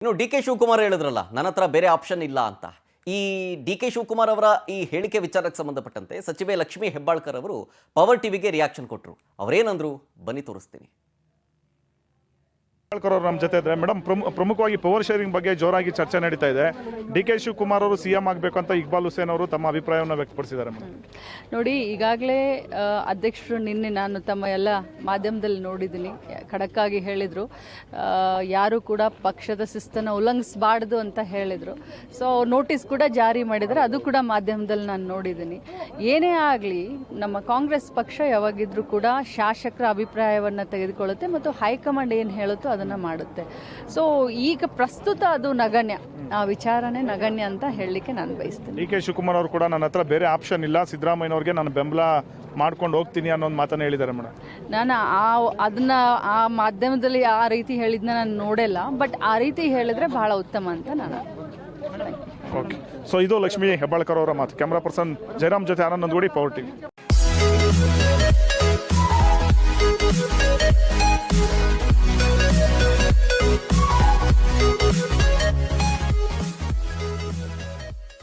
ಇನ್ನು D K Shivakumar ಹೇಳಿದ್ರಲ್ಲ, ನನ್ನ ಹತ್ರ ಬೇರೆ ಆಪ್ಷನ್ ಇಲ್ಲ ಅಂತ. ಈ ಡಿ ಕೆ ಶಿವಕುಮಾರ್ ಅವರ ಈ ಹೇಳಿಕೆ ವಿಚಾರಕ್ಕೆ ಸಂಬಂಧಪಟ್ಟಂತೆ ಸಚಿವೆ ಲಕ್ಷ್ಮೀ ಹೆಬ್ಬಾಳ್ಕರ್ ಅವರು ಪವರ್ ಟಿವಿಗೆ ರಿಯಾಕ್ಷನ್ ಕೊಟ್ಟರು. ಅವರೇನಂದ್ರು ಬನ್ನಿ ತೋರಿಸ್ತೀನಿ. ಹೆಬ್ಬಾಳ್ಕರ್ ಅವರು ನಮ್ಮ ಜೊತೆ ಇದ್ದಾರೆ. ಮೇಡಮ್, ಪ್ರಮುಖವಾಗಿ ಪವರ್ ಶೇರಿಂಗ್ ಬಗ್ಗೆ ಜೋರಾಗಿ ಚರ್ಚೆ ನಡೀತಾ ಇದೆ. ಡಿ ಕೆ ಶಿವಕುಮಾರ್ ಅವರು ಸಿಎಂ ಆಗಬೇಕು ಅಂತ ಇಕ್ಬಾಲ್ ಹುಸೇನ್ ಅವರು ತಮ್ಮ ಅಭಿಪ್ರಾಯವನ್ನು ವ್ಯಕ್ತಪಡಿಸಿದ್ದಾರೆ. ನೋಡಿ, ಈಗಾಗಲೇ ಅಧ್ಯಕ್ಷರು ನಿನ್ನೆ ನಾನು ತಮ್ಮ ಎಲ್ಲ ಮಾಧ್ಯಮದಲ್ಲಿ ನೋಡಿದ್ದೀನಿ, ಖಡಕ್ಕಾಗಿ ಹೇಳಿದರು, ಯಾರು ಕೂಡ ಪಕ್ಷದ ಶಿಸ್ತನ್ನು ಉಲ್ಲಂಘಿಸಬಾರ್ದು ಅಂತ ಹೇಳಿದರು. ಸೊ ನೋಟಿಸ್ ಕೂಡ ಜಾರಿ ಮಾಡಿದರೆ, ಅದು ಕೂಡ ಮಾಧ್ಯಮದಲ್ಲಿ ನಾನು ನೋಡಿದ್ದೀನಿ. ಏನೇ ಆಗಲಿ, ನಮ್ಮ ಕಾಂಗ್ರೆಸ್ ಪಕ್ಷ ಯಾವಾಗಿದ್ರೂ ಕೂಡ ಶಾಸಕರ ಅಭಿಪ್ರಾಯವನ್ನು ತೆಗೆದುಕೊಳ್ಳುತ್ತೆ ಮತ್ತು ಹೈಕಮಾಂಡ್ ಏನು ಹೇಳುತ್ತೋ ಅದನ್ನು ಮಾಡುತ್ತೆ. ಸೊ ಈಗ ಪ್ರಸ್ತುತ ಅದು ನಗಣ್ಯ, ಆ ವಿಚಾರನೇ ನಗಣ್ಯ ಅಂತ ಹೇಳಲಿಕ್ಕೆ ನಾನು ಬಯಸ್ತೀನಿ. ಡಿ ಕೆ ಶಿವಕುಮಾರ್ ಅವರು ಕೂಡ ನನ್ನ ಹತ್ರ ಬೇರೆ ಆಪ್ಷನ್ ಇಲ್ಲ, ಸಿದ್ದರಾಮಯ್ಯನವ್ರಿಗೆ ನಾನು ಬೆಂಬಲ ಮಾಡ್ಕೊಂಡು ಹೋಗ್ತೀನಿ ಅನ್ನೋ ಒಂದು ಮಾತನ್ನು ಹೇಳಿದ್ದಾರೆ ಮೇಡಮ್. ನಾನು ಅದನ್ನ ಆ ಮಾಧ್ಯಮದಲ್ಲಿ ಆ ರೀತಿ ಹೇಳಿದ್ನ ನಾನು ನೋಡಿಲ್ಲ, ಬಟ್ ಆ ರೀತಿ ಹೇಳಿದ್ರೆ ಬಹಳ ಉತ್ತಮ ಅಂತ ನಾನು. ಓಕೆ, ಸೊ ಇದು ಲಕ್ಷ್ಮೀ ಹೆಬ್ಬಾಳ್ಕರ್ ಅವರ ಮಾತು. ಕ್ಯಾಮ್ರಾ ಪರ್ಸನ್ ಜಯರಾಮ್ ಜೊತೆ ಆನಂದ್ ನಂದಗೂಡಿ, ಪವರ್ ಟಿವಿ.